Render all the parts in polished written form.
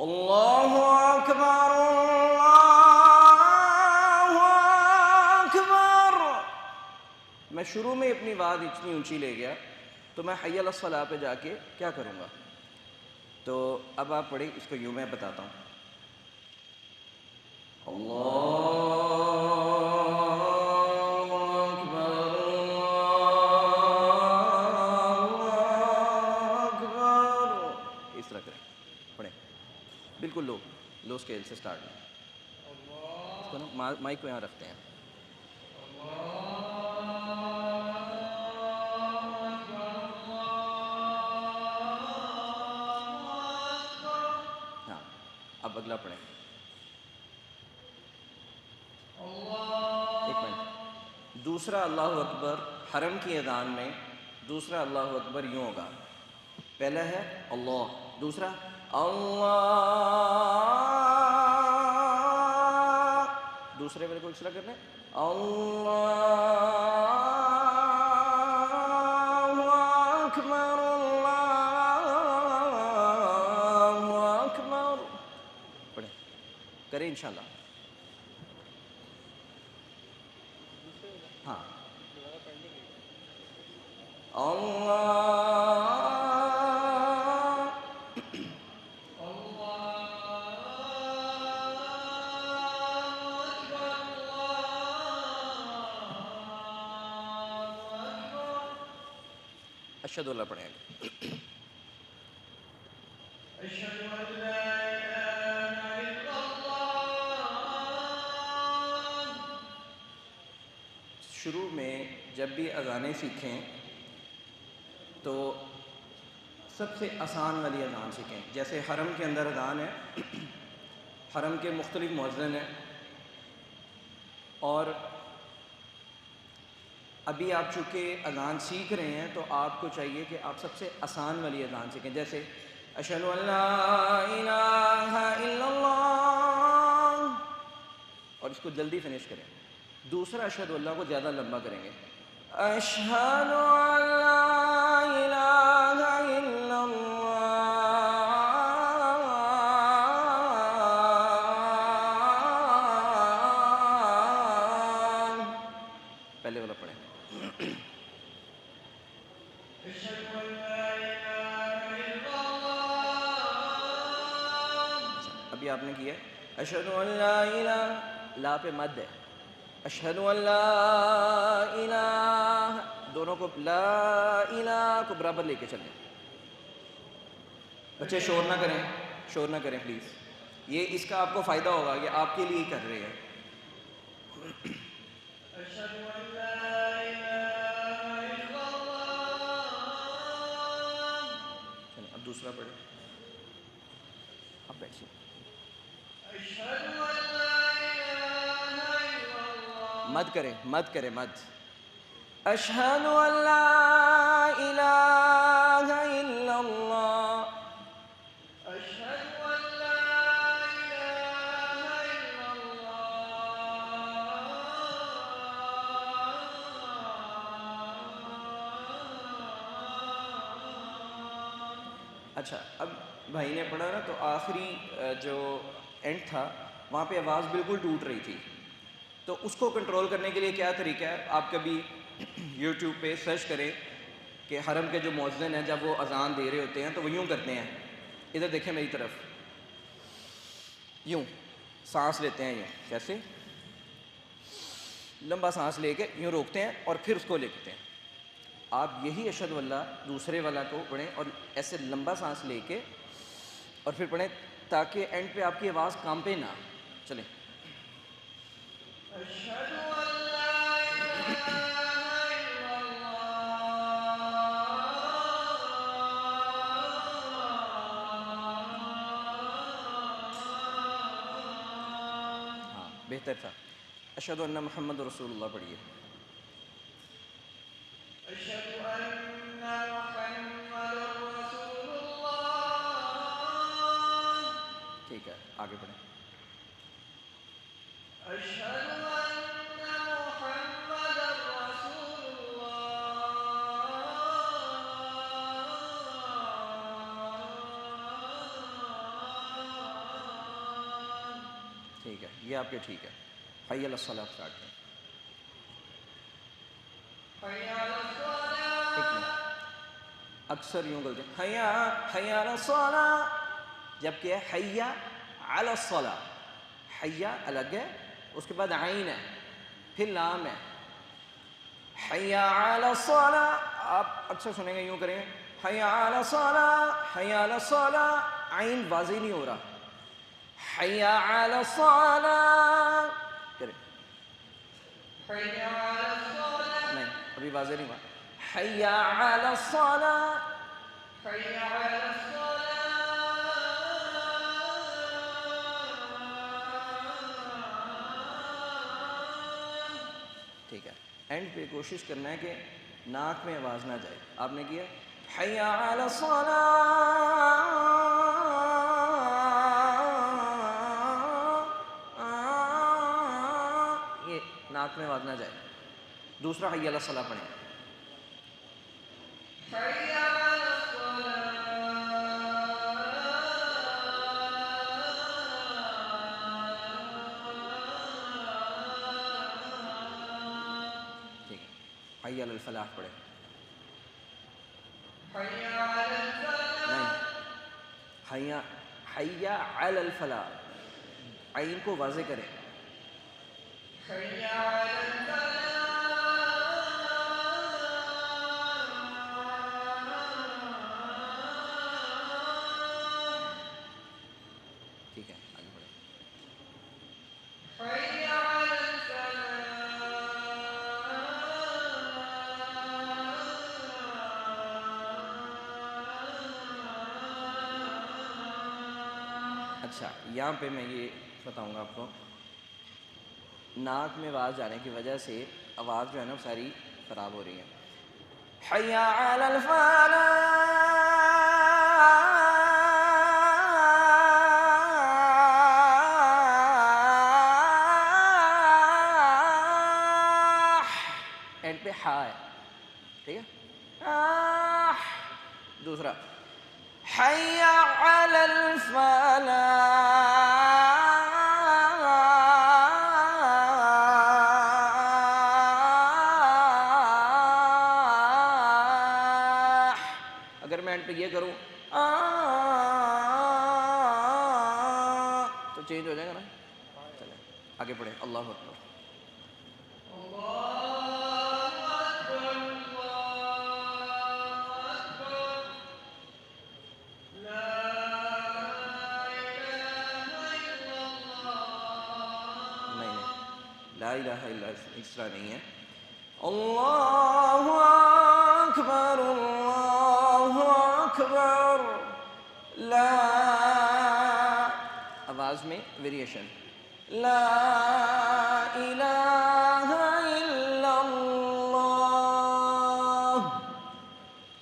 اللہ اکبر اللہ اکبر۔ میں شروع میں اپنی آواز اتنی اونچی لے گیا تو میں حی علی الصلاۃ پہ جا کے کیا کروں گا؟ تو اب آپ پڑھیں اس کو یوں، میں بتاتا ہوں۔ اس طرح کریں، پڑھیں بالکل لو اسکیل سے سٹارٹ میں۔ اس کو نا مائک کو یہاں رکھتے ہیں۔ ہاں، اب اگلا پڑھیں۔ ایک منٹ، دوسرا اللہ اکبر حرم کی اذان میں دوسرا اللہ اکبر یوں ہوگا، پہلا ہے اللہ، دوسرا اللہ، دوسرے والے کو اس طرح کرنا ہے اللہ اکبر اللہ اکبر۔ پڑھیں، کریں انشاءاللہ۔ ہاں، اشہد اللہ پڑھیں گے۔ شروع میں جب بھی اذانیں سیکھیں تو سب سے آسان والی اذان سیکھیں۔ جیسے حرم کے اندر اذان ہے، حرم کے مختلف مؤذن ہیں، اور ابھی آپ چونکہ اذان سیکھ رہے ہیں تو آپ کو چاہیے کہ آپ سب سے آسان والی اذان سیکھیں، جیسے اشہد ان لا الہ الا اللہ، اور اس کو جلدی فنش کریں۔ دوسرا اشہد اللہ کو زیادہ لمبا کریں گے، اشہد ان لا الہ الا اللہ۔ پہلے والا پڑھیں۔ ابھی آپ نے کیا ہے اشہد ان لا الہ، لا پہ مد ہے، اشہد ان لا الہ، دونوں کو لا الہ کو برابر لے کے چلیں۔ بچے شور نہ کریں، شور نہ کریں پلیز، یہ اس کا آپ کو فائدہ ہوگا کہ آپ کے لیے ہی کر رہے ہیں۔ چلیں اب دوسرا پڑھیں، اب بیٹھیے۔ مد کریں، مد کریں، مد۔ اشہد ان لا الہ الا اللہ، اشہد ان لا الہ الا اللہ۔ اچھا، اب بھائی نے پڑھا نا تو آخری جو اینڈ تھا وہاں پہ آواز بالکل ٹوٹ رہی تھی، تو اس کو کنٹرول کرنے کے لیے کیا طریقہ ہے؟ آپ کبھی یوٹیوب پہ سرچ کریں کہ حرم کے جو مؤذن ہیں جب وہ اذان دے رہے ہوتے ہیں تو وہ یوں کرتے ہیں، ادھر دیکھیں میری طرف، یوں سانس لیتے ہیں، یوں کیسے لمبا سانس لے کے یوں روکتے ہیں اور پھر اس کو لکھتے ہیں۔ آپ یہی اشہد اللہ دوسرے والا کو پڑھیں اور ایسے لمبا سانس لے کے اور پھر پڑھیں تاکہ اینڈ پہ آپ کی آواز کانپے نہ۔ چلیں، اشہد ان لا الہ الا اللہ۔ ہاں بہتر تھا۔ اشہد ان محمد رسول اللہ پڑھیے۔ اشہد ان محمد رسول اللہ۔ ٹھیک ہے، آگے پڑھیں۔ اشہد ان محمد رسول اللہ۔ ٹھیک ہے، یہ آپ کے ٹھیک ہے. حی علی الصلاۃ اسٹارٹ کریں. ایک منٹ، اکثر یوں بولتے ہیں حی علی الصلاۃ، جبکہ حی علی الصلاۃ. حی الگ ہے، اس کے بعد عین ہے، پھر لام ہے. حی علی الصلاۃ آپ اکثر سنیں گے یوں کریں گے حی علی الصلاۃ، حی علی الصلاۃ، عین واضح نہیں ہو رہا. حی علی الصلاۃ کریں. نہیں ابھی واضح نہیں ہوا. حی علی الصلاۃ، ٹھیک ہے. اینڈ پہ کوشش کرنا ہے کہ ناک میں آواز نہ جائے. آپ نے کیا حی علی الصلاۃ، یہ ناک میں آواز نہ جائے. دوسرا حی علی الصلاۃ پڑھیں. ٹھیک ہے. حی علی الفلاح پڑھیں. نہیں، حی علی الفلاح، عین کو واضح کریں. ٹھیک ہے آگے بڑھیں. اچھا یہاں پہ میں یہ بتاؤں گا آپ کو، ناک میں آواز جانے کی وجہ سے آواز جو ہے نا وہ ساری خراب ہو رہی ہے. حی علی الفلاح، اینڈ پہ ہا ہے. ٹھیک ہے. دوسرا حی علی الفلاح. اگر میں اینڈ پہ یہ کروں تو چینج ہو جائے گا نا. چلیں آگے پڑھیں. اللہ اکبر. لا الہ الا اس طرح نہیں ہے. اللہ اکبر اللہ اکبر. لا، آواز میں ویریشن. لا الہ الا اللہ.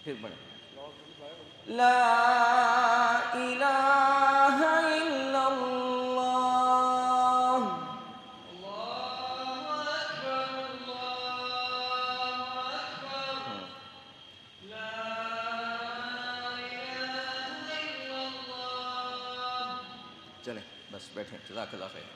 پھر بڑھیں. لا الہ الا اللہ. چلیں بس بیٹھیں. جزاک اللہ خیر.